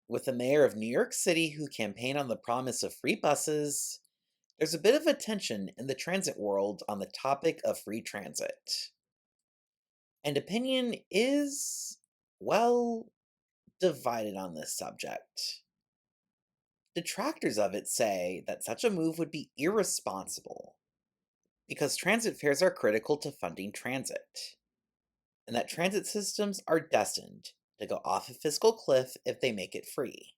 With the mayor of New York City who campaigned on the promise of free buses, there's a bit of a tension in the transit world on the topic of free transit. And opinion is, well, divided on this subject. Detractors of it say that such a move would be irresponsible because transit fares are critical to funding transit, and that transit systems are destined to go off a fiscal cliff if they make it free.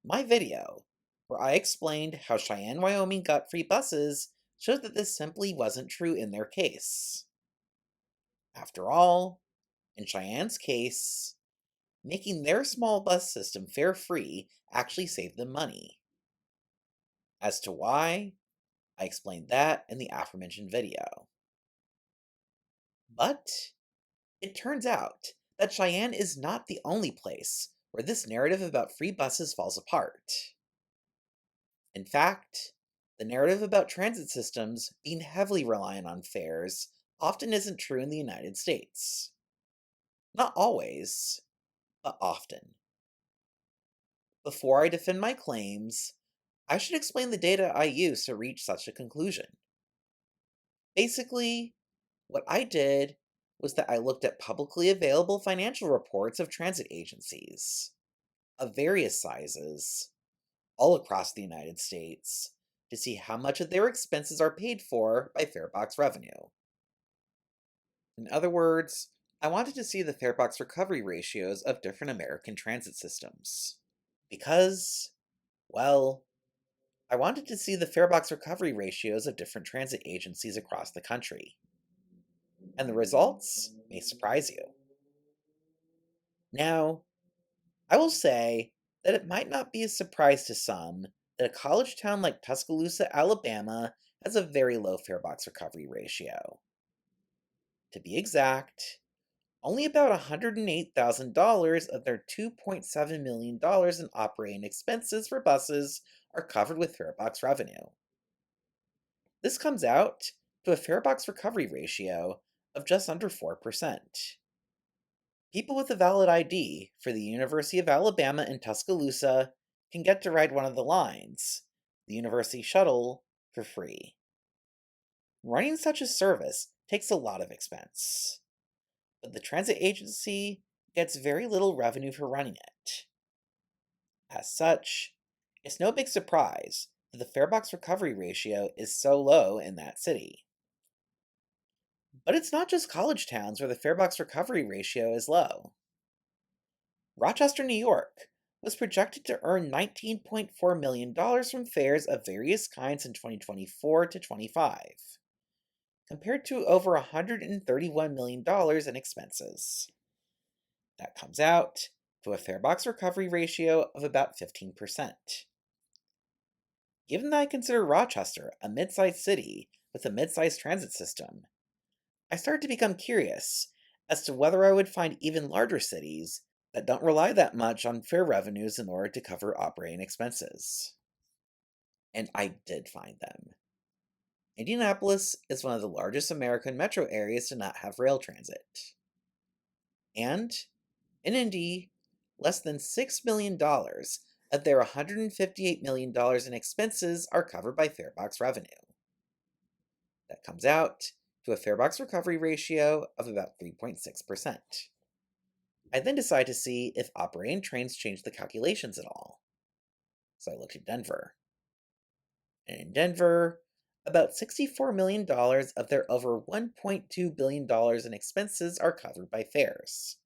My video, where I explained how Cheyenne, Wyoming got free buses, showed that this simply wasn't true in their case. After all, in Cheyenne's case, making their small bus system fare free actually saved them money. As to why, I explained that in the aforementioned video. But it turns out that Cheyenne is not the only place where this narrative about free buses falls apart. In fact, the narrative about transit systems being heavily reliant on fares often isn't true in the United States. Not always, but often. Before I defend my claims, I should explain the data I use to reach such a conclusion. Basically, what I did was that I looked at publicly available financial reports of transit agencies of various sizes all across the United States to see how much of their expenses are paid for by farebox revenue. In other words, I wanted to see the farebox recovery ratios of different American transit systems. Because, well, I wanted to see the farebox recovery ratios of different transit agencies across the country. And the results may surprise you. Now, I will say that it might not be a surprise to some that a college town like Tuscaloosa, Alabama has a very low farebox recovery ratio. To be exact, only about $108,000 of their $2.7 million in operating expenses for buses are covered with farebox revenue. This comes out to a farebox recovery ratio of just under 4%. People with a valid ID for the University of Alabama in Tuscaloosa can get to ride one of the lines, the University Shuttle, for free. Running such a service takes a lot of expense, but the transit agency gets very little revenue for running it. As such, it's no big surprise that the farebox recovery ratio is so low in that city. But it's not just college towns where the farebox recovery ratio is low. Rochester, New York, was projected to earn $19.4 million from fares of various kinds in 2024 to 25, compared to over $131 million in expenses. That comes out to a farebox recovery ratio of about 15%. Given that I consider Rochester a mid-sized city with a mid-sized transit system, I started to become curious as to whether I would find even larger cities that don't rely that much on fare revenues in order to cover operating expenses. And I did find them. Indianapolis is one of the largest American metro areas to not have rail transit. And, in Indy, less than $6 million of their $158 million in expenses are covered by farebox revenue. That comes out to a farebox recovery ratio of about 3.6%. I then decided to see if operating trains changed the calculations at all. So I looked at Denver. And in Denver, about $64 million of their over $1.2 billion in expenses are covered by fares.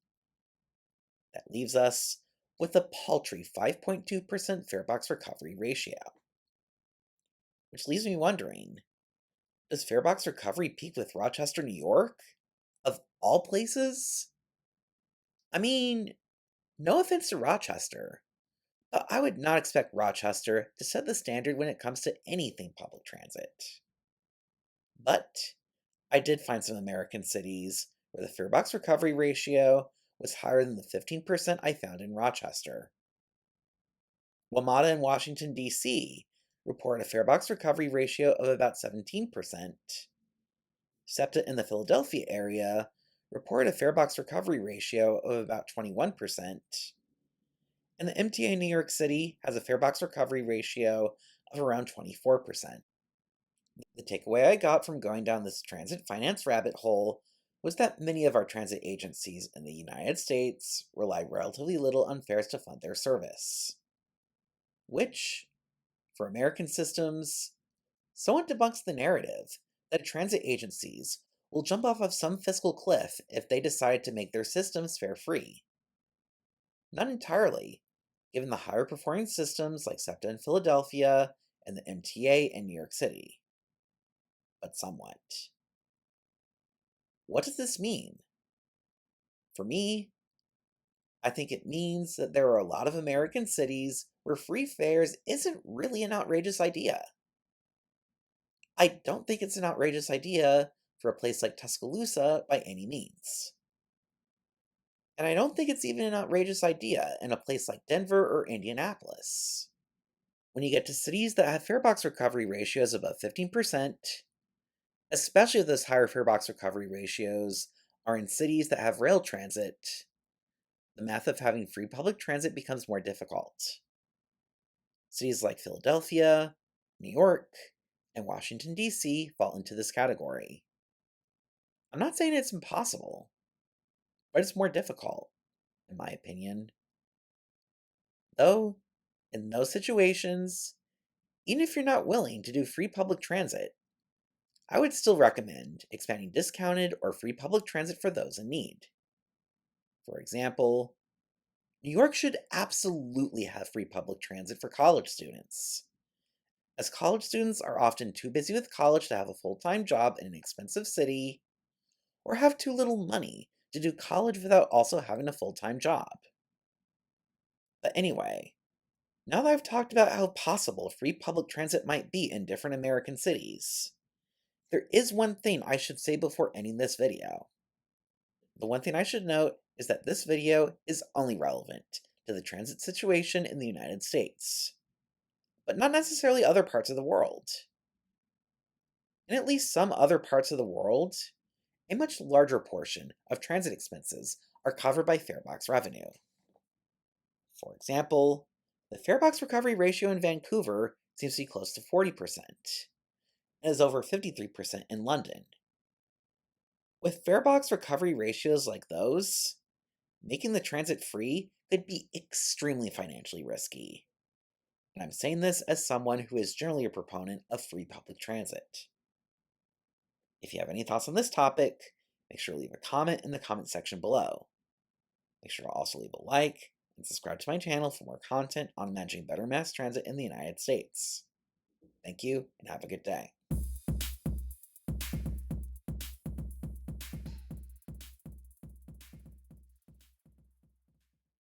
That leaves us with a paltry 5.2% farebox recovery ratio. Which leaves me wondering, does farebox recovery peak with Rochester, New York? Of all places? I mean, no offense to Rochester, but I would not expect Rochester to set the standard when it comes to anything public transit. But I did find some American cities where the farebox recovery ratio was higher than the 15% I found in Rochester. WMATA in Washington, D.C. report a farebox recovery ratio of about 17%. SEPTA in the Philadelphia area report a farebox recovery ratio of about 21%. and the MTA in New York City has a fare box recovery ratio of around 24%. The takeaway I got from going down this transit finance rabbit hole was that many of our transit agencies in the United States rely relatively little on fares to fund their service, which, for American systems, somewhat debunks the narrative that transit agencies will jump off of some fiscal cliff if they decide to make their systems fare free. Not entirely, given the higher performing systems like SEPTA in Philadelphia and the MTA in New York City, but somewhat. What does this mean? For me, I think it means that there are a lot of American cities where free fares isn't really an outrageous idea. I don't think it's an outrageous idea for a place like Tuscaloosa by any means. And I don't think it's even an outrageous idea in a place like Denver or Indianapolis. When you get to cities that have fare box recovery ratios above 15%, especially if those higher fare box recovery ratios are in cities that have rail transit, the math of having free public transit becomes more difficult. Cities like Philadelphia, New York, and Washington, D.C. fall into this category. I'm not saying it's impossible, but it's more difficult, in my opinion. Though, in those situations, even if you're not willing to do free public transit, I would still recommend expanding discounted or free public transit for those in need. For example, New York should absolutely have free public transit for college students, as college students are often too busy with college to have a full time job in an expensive city, or have too little money to do college without also having a full time job. But anyway, now that I've talked about how possible free public transit might be in different American cities, there is one thing I should say before ending this video. The one thing I should note is that this video is only relevant to the transit situation in the United States, but not necessarily other parts of the world. In at least some other parts of the world, a much larger portion of transit expenses are covered by farebox revenue. For example, the farebox recovery ratio in Vancouver seems to be close to 40%, and is over 53% in London. With farebox recovery ratios like those, making the transit free could be extremely financially risky. And I'm saying this as someone who is generally a proponent of free public transit. If you have any thoughts on this topic, make sure to leave a comment in the comment section below. Make sure to also leave a like and subscribe to my channel for more content on managing better mass transit in the United States. Thank you, and have a good day.